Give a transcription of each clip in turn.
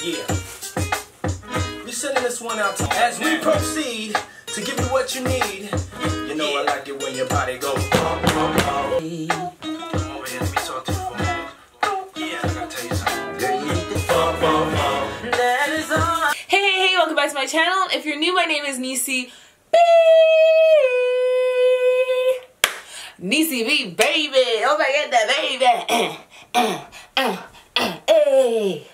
Yeah. We're sending this one out to as we proceed to give you what you need. You know I like it when your body goes. Come over here, let me talk to you for a minute. Yeah, I gotta tell you something. Girl, you need to that is all. Hey, welcome back to my channel. If you're new, my name is Nisi B. Nisi B, baby. Oh my god, baby. Hey.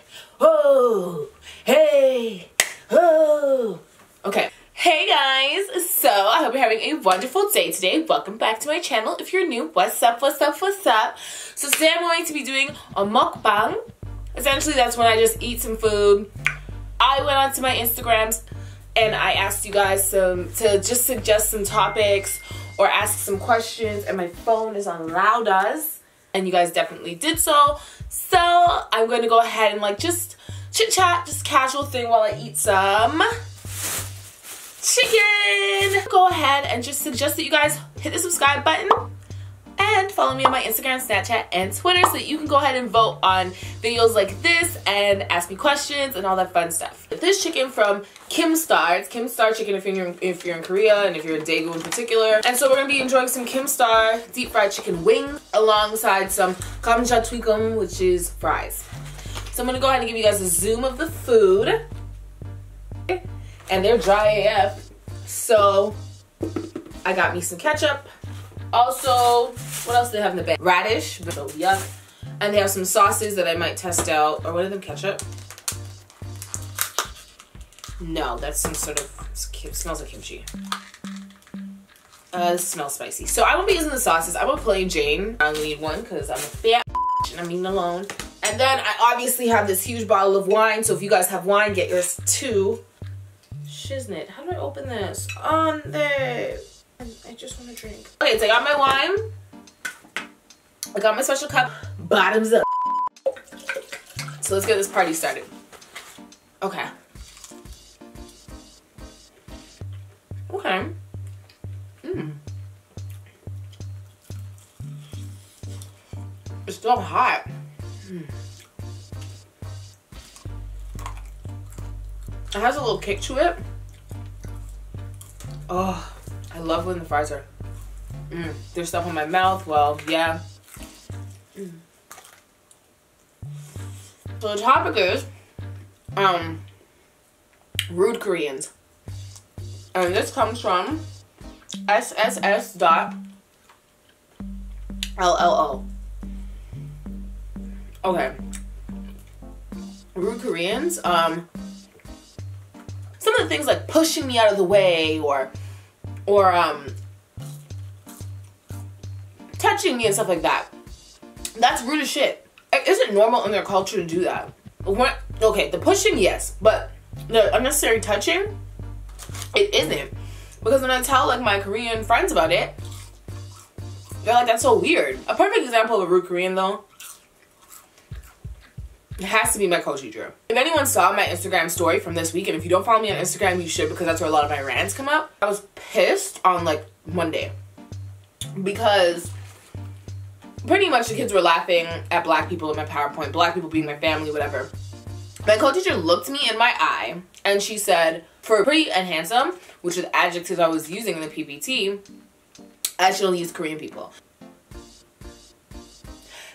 Oh. Hey. Oh. Okay. Hey guys, so I hope you're having a wonderful day today. Welcome back to my channel. If you're new, what's up, what's up, what's up? So today I'm going to be doing a mukbang. Essentially, that's when I just eat some food. I went onto my Instagrams and I asked you guys to just suggest some topics or ask some questions, and my phone is on loud as, and you guys definitely did so. So I'm going to go ahead and like just chit chat, just casual thing while I eat some chicken. Go ahead and just suggest that you guys hit the subscribe button and follow me on my Instagram, Snapchat, and Twitter so that you can go ahead and vote on videos like this and ask me questions and all that fun stuff. This chicken from Kim Star. It's Kim Star chicken if you're in Korea and if you're in Daegu in particular. And so we're going to be enjoying some Kim Star deep fried chicken wings alongside some kamjatwikum, which is fries. So I'm going to go ahead and give you guys a zoom of the food. And they're dry AF. So I got me some ketchup. Also, what else do they have in the bag? Radish, so yuck. And they have some sauces that I might test out. Or what are them, ketchup? No, that's some sort of, it smells like kimchi. This smells spicy. So I won't be using the sauces. I'm a plain Jane. I only need one because I'm a fat and I'm eating alone. And then I obviously have this huge bottle of wine. So if you guys have wine, get yours too. Shiznit, how do I open this? On there. I just want to drink. Okay, so I got my wine. I got my special cup. Bottoms up. So let's get this party started. Okay. Okay. It's still hot. It has a little kick to it. Oh. I love when the fries are, there's stuff on my mouth, well, yeah. So the topic is, rude Koreans. And this comes from SSS.LLO. Okay. Rude Koreans, some of the things like pushing me out of the way or touching me and stuff like that. That's rude as shit. Is it normal in their culture to do that? Okay, the pushing, yes, but the unnecessary touching, it isn't. Because when I tell like my Korean friends about it, they're like, that's so weird. A perfect example of a rude Korean though, it has to be my co-teacher. If anyone saw my Instagram story from this week, and if you don't follow me on Instagram, you should, because that's where a lot of my rants come up. I was pissed on like Monday because pretty much the kids were laughing at black people in my PowerPoint, black people being my family, whatever. My co-teacher looked me in my eye and she said, for pretty and handsome, which are the adjectives I was using in the PPT, I should only use Korean people.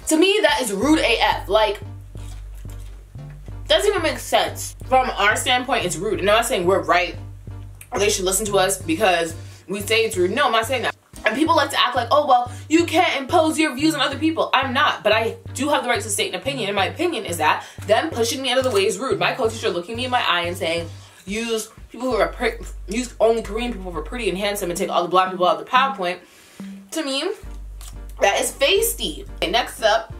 To me, that is rude AF. Like, doesn't even make sense. From our standpoint, it's rude. And I'm not saying we're right or they should listen to us because we say it's rude. No, I'm not saying that. And people like to act like, oh, well, you can't impose your views on other people. I'm not, but I do have the right to state an opinion. And my opinion is that them pushing me out of the way is rude. My co-teacher looking me in my eye and saying, use people who are use only Korean people who are pretty and handsome and take all the black people out of the PowerPoint. To me, that is feisty. Okay, next up.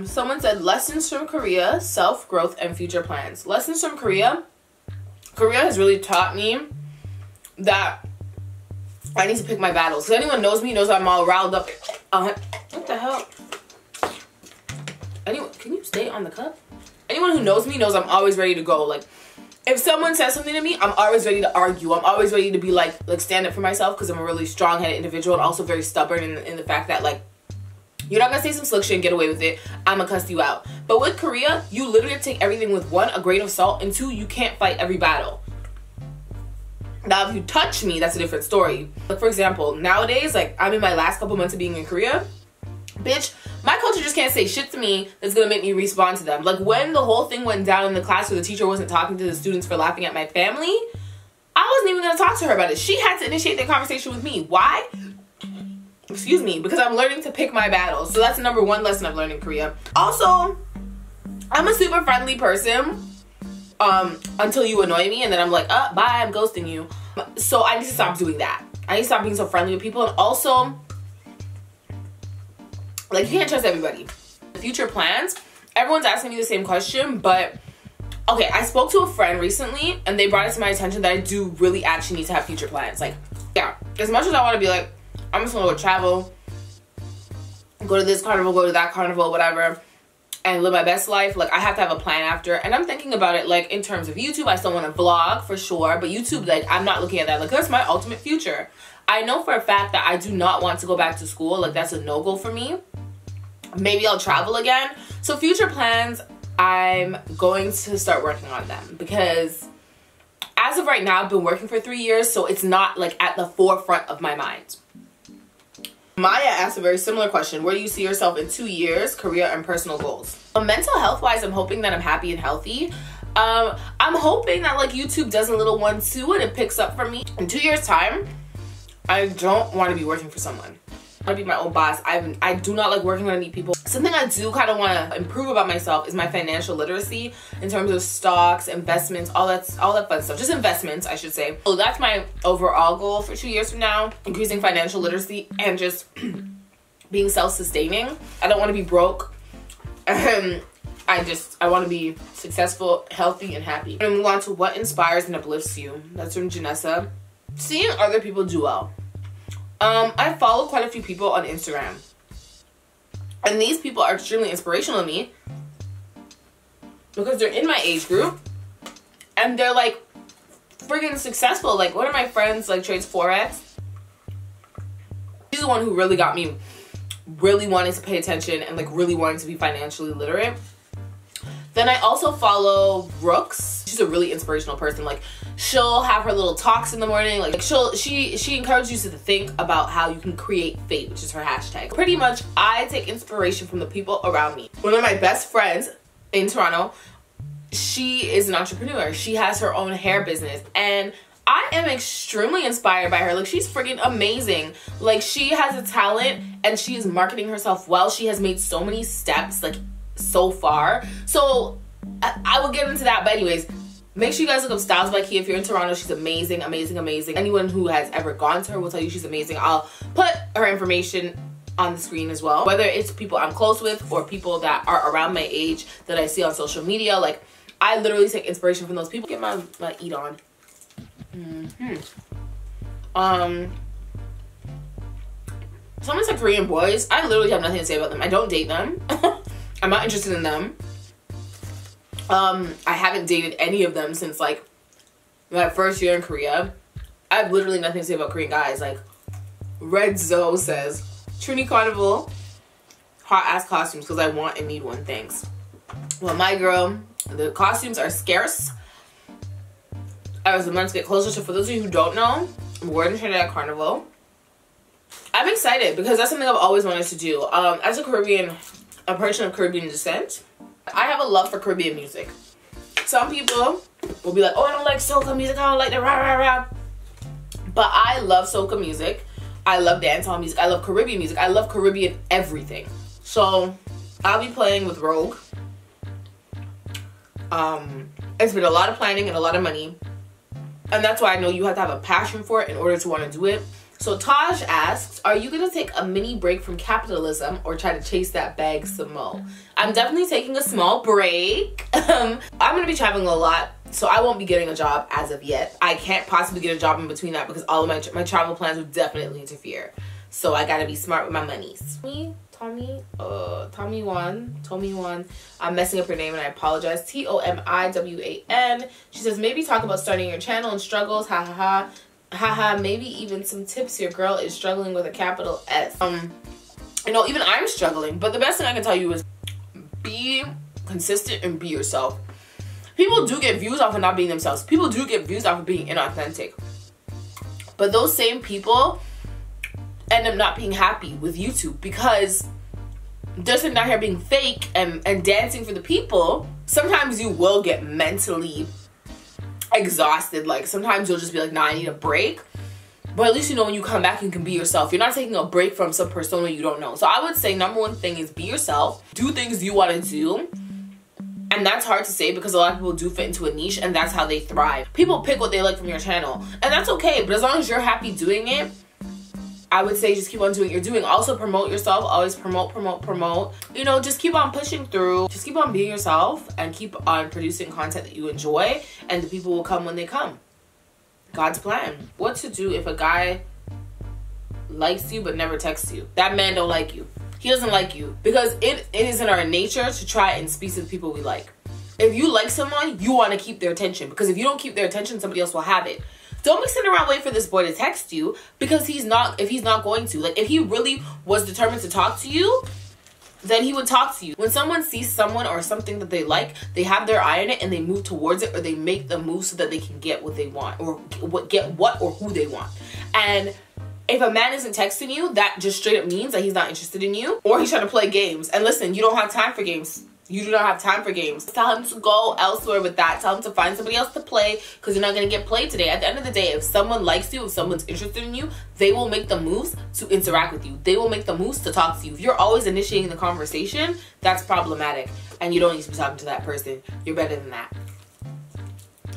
Someone said lessons from Korea, self-growth and future plans. Lessons from Korea. Korea has really taught me that I need to pick my battles. Because anyone knows me knows I'm all riled up. What the hell? Anyone, can you stay on the cup? Anyone who knows me knows I'm always ready to go. Like, if someone says something to me, I'm always ready to argue. I'm always ready to be like stand up for myself because I'm a really strong-headed individual and also very stubborn in the fact that like You're not gonna say some slick shit and get away with it. I'm gonna cuss you out. But with Korea, you literally have to take everything with one, a grain of salt, and two, you can't fight every battle. Now, if you touch me, that's a different story. Like, for example, nowadays, like, I'm in my last couple months of being in Korea. Bitch, my culture just can't say shit to me that's gonna make me respond to them. Like, when the whole thing went down in the class where the teacher wasn't talking to the students for laughing at my family, I wasn't even gonna talk to her about it. She had to initiate that conversation with me. Why? Excuse me, because I'm learning to pick my battles. So that's the number one lesson I've learned in Korea. Also, I'm a super friendly person until you annoy me, and then I'm like, bye, I'm ghosting you. So I need to stop doing that. I need to stop being so friendly with people. And also, like, you can't trust everybody. Future plans, everyone's asking me the same question, but okay, I spoke to a friend recently and they brought it to my attention that I do really actually need to have future plans. Like, yeah, as much as I want to be like, I'm just gonna go travel, go to this carnival, go to that carnival, whatever, and live my best life, like, I have to have a plan after. And I'm thinking about it, like, in terms of YouTube, I still want to vlog for sure, but YouTube, like, I'm not looking at that. Like, that's my ultimate future. I know for a fact that I do not want to go back to school. Like, that's a no-go for me. Maybe I'll travel again. So future plans, I'm going to start working on them, because as of right now, I've been working for 3 years, so it's not, like, at the forefront of my mind. Maya asked a very similar question. Where do you see yourself in 2 years, career and personal goals? Mental health wise, I'm hoping that I'm happy and healthy. I'm hoping that, like, YouTube does a little 1-2 and it picks up for me. In 2 years time, I don't want to be working for someone. I want to be my own boss. I do not like working underneath people. Something I do kind of want to improve about myself is my financial literacy in terms of stocks, investments, all that fun stuff. Just investments, I should say. So that's my overall goal for 2 years from now. Increasing financial literacy and just being self-sustaining. I don't want to be broke. I want to be successful, healthy, and happy. And move on to what inspires and uplifts you. That's from Janessa. Seeing other people do well. I follow quite a few people on Instagram, and these people are extremely inspirational to me because they're in my age group and they're, like, friggin' successful. Like, one of my friends, like, trades Forex. She's the one who really got me really wanting to pay attention and, like, really wanting to be financially literate. Then I also follow Brooks. She's a really inspirational person. Like, she'll have her little talks in the morning. Like, she encourages you to think about how you can create fate, which is her hashtag. Pretty much, I take inspiration from the people around me. One of my best friends in Toronto, she is an entrepreneur. She has her own hair business, and I am extremely inspired by her. Like, she's freaking amazing. Like, she has a talent and she is marketing herself well. She has made so many steps, like, so far. So I will get into that, but anyways, make sure you guys look up Styles by Kia if you're in Toronto. She's amazing, amazing, amazing. Anyone who has ever gone to her will tell you she's amazing. I'll put her information on the screen as well, whether it's people I'm close with or people that are around my age that I see on social media. Like, I literally take inspiration from those people. Get my eat on. Someone said Korean boys. I literally have nothing to say about them. I don't date them. I'm not interested in them. I haven't dated any of them since, like, my first year in Korea. I have literally nothing to say about Korean guys. Like, Red Zoe says, Trini Carnival, hot ass costumes because I want and need one, thanks. Well, my girl, the costumes are scarce as the months get closer. So for those of you who don't know, we're in Trinidad Carnival. I'm excited because that's something I've always wanted to do. As a person of Caribbean descent, I have a love for Caribbean music. Some people will be like, oh, I don't like soca music, I don't like the rah rah rah. But I love soca music. I love dancehall music. I love Caribbean music. I love Caribbean everything. So I'll be playing with Rogue. It's been a lot of planning and a lot of money. And that's why I know you have to have a passion for it in order to want to do it. So Taj asks, are you going to take a mini break from capitalism or try to chase that bag some more? I'm definitely taking a small break. I'm going to be traveling a lot, so I won't be getting a job as of yet. I can't possibly get a job in between that because all of my travel plans would definitely interfere. So I got to be smart with my monies. Tommy One. I'm messing up her name and I apologize. Tomiwan. She says, maybe talk about starting your channel and struggles. Ha ha ha. Haha, maybe even some tips. Your girl is struggling with a capital S. You know, even I'm struggling. But the best thing I can tell you is be consistent and be yourself. People do get views off of not being themselves. People do get views off of being inauthentic. But those same people end up not being happy with YouTube because they're sitting down here being fake and dancing for the people. Sometimes you will get mentally exhausted. Like, sometimes you'll just be like, nah, I need a break. But at least you know when you come back, you can be yourself. You're not taking a break from some persona you don't know. So I would say number one thing is be yourself. Do things you want to do. And that's hard to say because a lot of people do fit into a niche and that's how they thrive. People pick what they like from your channel. And that's okay. But as long as you're happy doing it, I would say just keep on doing what you're doing. Also promote yourself. Always promote. You know, just keep on pushing through. Just keep on being yourself and keep on producing content that you enjoy. And the people will come when they come. God's plan. What to do if a guy likes you but never texts you? That man don't like you. He doesn't like you because it is in our nature to try and speak to the people we like. If you like someone, you want to keep their attention because if you don't keep their attention, somebody else will have it. Don't be sitting around waiting for this boy to text you because if he's not going to. Like, if he really was determined to talk to you, then he would talk to you. When someone sees someone or something that they like, they have their eye on it and they move towards it, or they make the move so that they can get what they want or get what or who they want. And if a man isn't texting you, that just straight up means that he's not interested in you or he's trying to play games. And listen, you don't have time for games. You do not have time for games. Tell him to go elsewhere with that. Tell him to find somebody else to play because you're not going to get played today. At the end of the day, if someone likes you, if someone's interested in you, they will make the moves to interact with you. They will make the moves to talk to you. If you're always initiating the conversation, that's problematic. And you don't need to be talking to that person. You're better than that.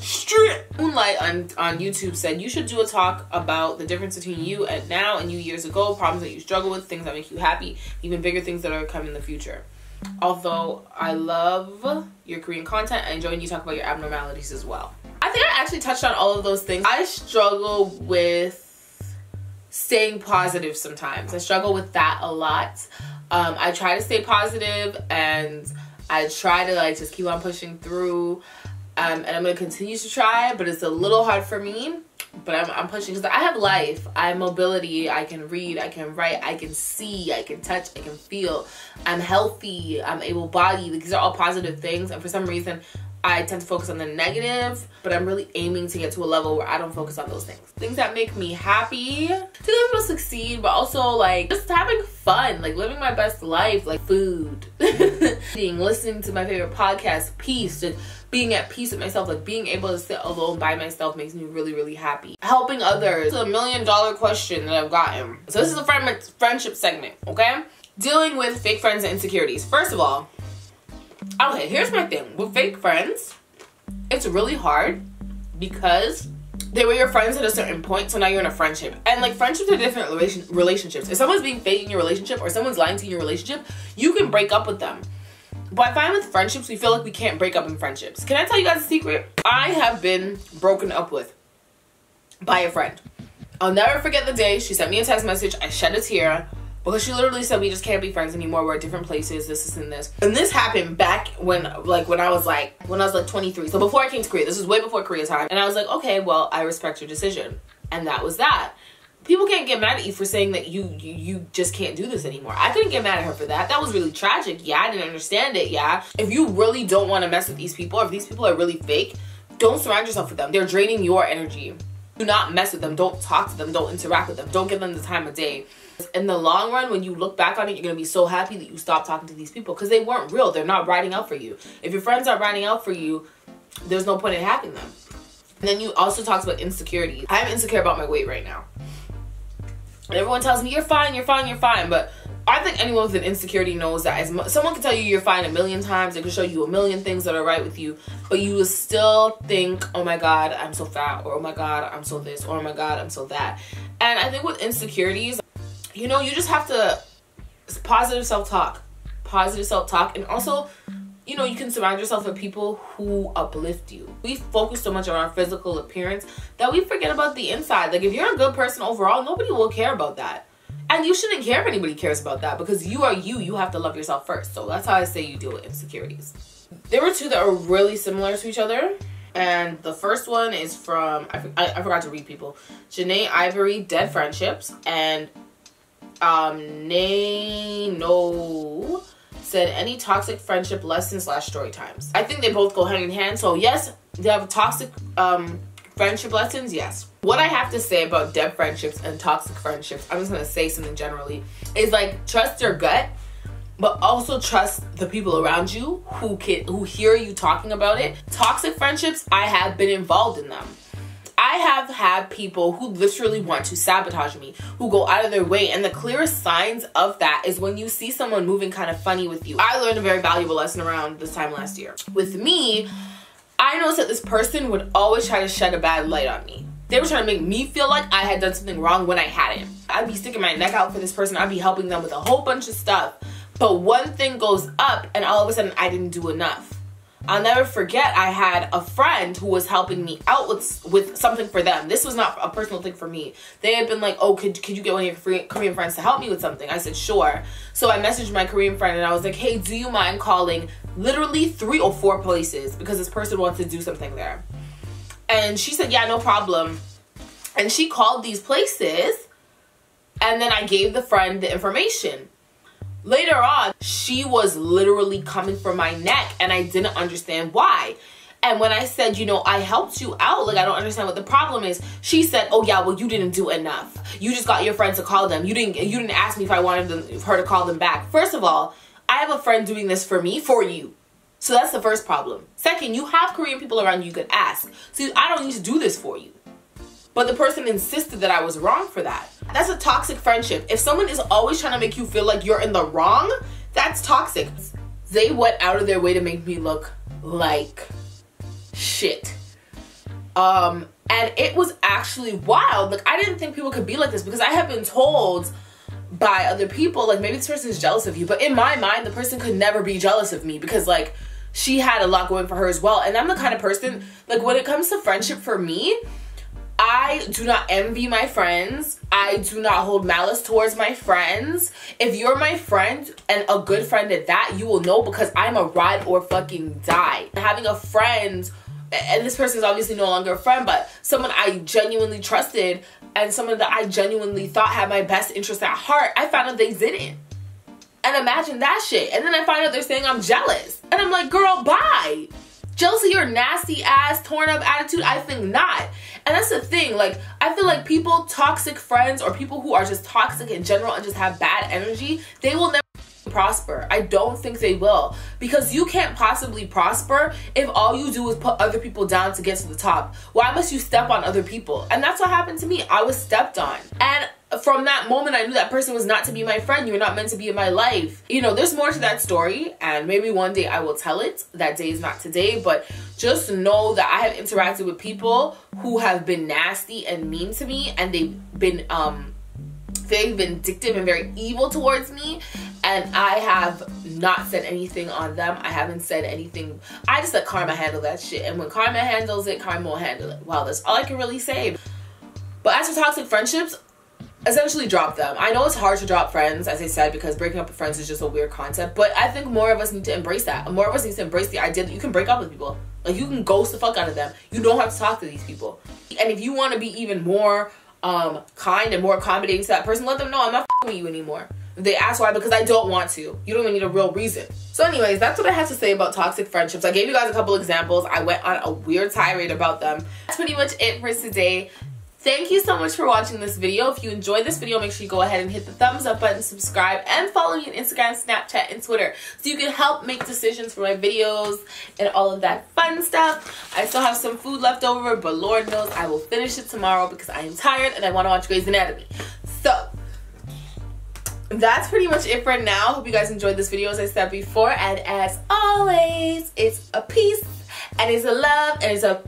Straight. Moonlight on YouTube said you should do a talk about the difference between you and now and you years ago, problems that you struggle with, things that make you happy, even bigger things that are coming in the future. Although I love your Korean content, I enjoy when you talk about your abnormalities as well. I think I actually touched on all of those things. I struggle with staying positive sometimes. I struggle with that a lot. I try to stay positive and I try to like just keep on pushing through. And I'm going to continue to try, but it's a little hard for me. But I'm pushing because I have life. I have mobility. I can read. I can write. I can see. I can touch. I can feel. I'm healthy. I'm able-bodied. These are all positive things. And for some reason, I tend to focus on the negative. But I'm really aiming to get to a level where I don't focus on those things. Things that make me happy. To be able to succeed, but also like just having fun. Like living my best life. Like food. Listening to my favorite podcast. Peace. Just being at peace with myself, like being able to sit alone by myself makes me really, really happy. Helping others. It's a $1 million question that I've gotten. So this is a friendship segment, okay? Dealing with fake friends and insecurities. First of all, okay, here's my thing. With fake friends, it's really hard because they were your friends at a certain point, so now you're in a friendship. And like friendships are different relationships. If someone's being fake in your relationship or someone's lying to you in your relationship, you can break up with them. But I find with friendships, we feel like we can't break up in friendships. Can I tell you guys a secret? I have been broken up with by a friend. I'll never forget the day she sent me a text message. I shed a tear because she literally said we just can't be friends anymore. We're at different places, this and this. And this happened back when I was like 23. So before I came to Korea. This was way before Korea time. And I was like, okay, well, I respect your decision. And that was that. People can't get mad at you for saying that you just can't do this anymore. I couldn't get mad at her for that. That was really tragic. Yeah, I didn't understand it. Yeah. If you really don't want to mess with these people, or if these people are really fake, don't surround yourself with them. They're draining your energy. Do not mess with them. Don't talk to them. Don't interact with them. Don't give them the time of day. In the long run, when you look back on it, you're going to be so happy that you stopped talking to these people because they weren't real. They're not riding out for you. If your friends aren't riding out for you, there's no point in having them. And then you also talked about insecurity. I'm insecure about my weight right now. And everyone tells me, you're fine, you're fine, you're fine. But I think anyone with an insecurity knows that someone can tell you you're fine 1,000,000 times. They can show you 1,000,000 things that are right with you. But you will still think, oh my God, I'm so fat. Or oh my God, I'm so this. Or oh my God, I'm so that. And I think with insecurities, you know, you just have to positive self-talk. Positive self-talk. And also, you know, you can surround yourself with people who uplift you. We focus so much on our physical appearance that we forget about the inside. Like, if you're a good person overall, nobody will care about that. And you shouldn't care if anybody cares about that because you are you. You have to love yourself first. So that's how I say you deal with insecurities. There were two that are really similar to each other. And the first one is from, I forgot to read people. Janae Ivory, Dead Friendships. And No said any toxic friendship lessons / story times. I think they both go hand in hand. So yes, they have toxic friendship lessons, yes. What I have to say about dead friendships and toxic friendships, I'm just gonna say something generally, is like trust your gut, but also trust the people around you who hear you talking about it. Toxic friendships, I have been involved in them. I have had people who literally want to sabotage me, who go out of their way, and the clearest signs of that is when you see someone moving kind of funny with you. I learned a very valuable lesson around this time last year. With me, I noticed that this person would always try to shed a bad light on me. They were trying to make me feel like I had done something wrong when I hadn't. I'd be sticking my neck out for this person. I'd be helping them with a whole bunch of stuff. But one thing goes up and all of a sudden I didn't do enough. I'll never forget, I had a friend who was helping me out with something for them. This was not a personal thing for me. They had been like, oh, could you get one of your Korean friends to help me with something? I said, sure. So I messaged my Korean friend and I was like, hey, do you mind calling literally 3 or 4 places because this person wants to do something there? And she said, yeah, no problem. And she called these places and then I gave the friend the information. Later on, she was literally coming for my neck and I didn't understand why. And when I said, you know, I helped you out, like I don't understand what the problem is, she said, oh yeah, well you didn't do enough. You just got your friend to call them. You didn't ask me if I wanted her to call them back. First of all, I have a friend doing this for me, for you. So that's the first problem. Second, you have Korean people around you could ask. So I don't need to do this for you. But the person insisted that I was wrong for that. That's a toxic friendship. If someone is always trying to make you feel like you're in the wrong, that's toxic. They went out of their way to make me look like shit. And it was actually wild. Like, I didn't think people could be like this because I have been told by other people, like, maybe this person is jealous of you. But in my mind, the person could never be jealous of me because, like, she had a lot going for her as well. And I'm the kind of person, like, when it comes to friendship for me, I do not envy my friends. I do not hold malice towards my friends. If you're my friend and a good friend at that, you will know because I'm a ride or fucking die. Having a friend, and this person is obviously no longer a friend, but someone I genuinely trusted and someone that I genuinely thought had my best interest at heart, I found out they didn't. And imagine that shit. And then I find out they're saying I'm jealous. And I'm like, girl, bye. Jealousy or nasty ass torn up attitude? I think not. And that's the thing, like, I feel like people, toxic friends or people who are just toxic in general and just have bad energy, they will never prosper. I don't think they will, because you can't possibly prosper if all you do is put other people down to get to the top. Why must you step on other people? And that's what happened to me. I was stepped on. And from that moment, I knew that person was not to be my friend. You were not meant to be in my life. You know, there's more to that story, and maybe one day I will tell it. That day is not today, but just know that I have interacted with people who have been nasty and mean to me, and they've been very vindictive and very evil towards me, and I have not said anything on them. I haven't said anything. I just let karma handle that shit, and when karma handles it, karma will handle it. Wow, that's all I can really say. But as for toxic friendships, essentially drop them. I know it's hard to drop friends, as I said, because breaking up with friends is just a weird concept, but I think more of us need to embrace that. More of us need to embrace the idea that you can break up with people. Like, you can ghost the fuck out of them. You don't have to talk to these people. And if you want to be even more kind and more accommodating to that person, let them know I'm not fucking with you anymore. If they ask why, because I don't want to. You don't even need a real reason. So anyways, that's what I have to say about toxic friendships. I gave you guys a couple examples. I went on a weird tirade about them. That's pretty much it for today. Thank you so much for watching this video. If you enjoyed this video, make sure you go ahead and hit the thumbs up button, subscribe, and follow me on Instagram, Snapchat, and Twitter so you can help make decisions for my videos and all of that fun stuff. I still have some food left over, but Lord knows I will finish it tomorrow because I am tired and I want to watch Grey's Anatomy. So that's pretty much it for now. Hope you guys enjoyed this video, as I said before, and as always, it's a peace and it's a love and it's a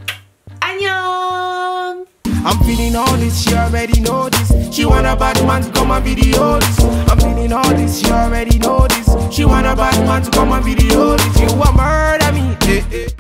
annyeong. I'm feeling all this, she already know this. She want a bad man to come and video this. I'm feeling all this, she already know this. She want a bad man to come and video this. You want murder me, eh, eh.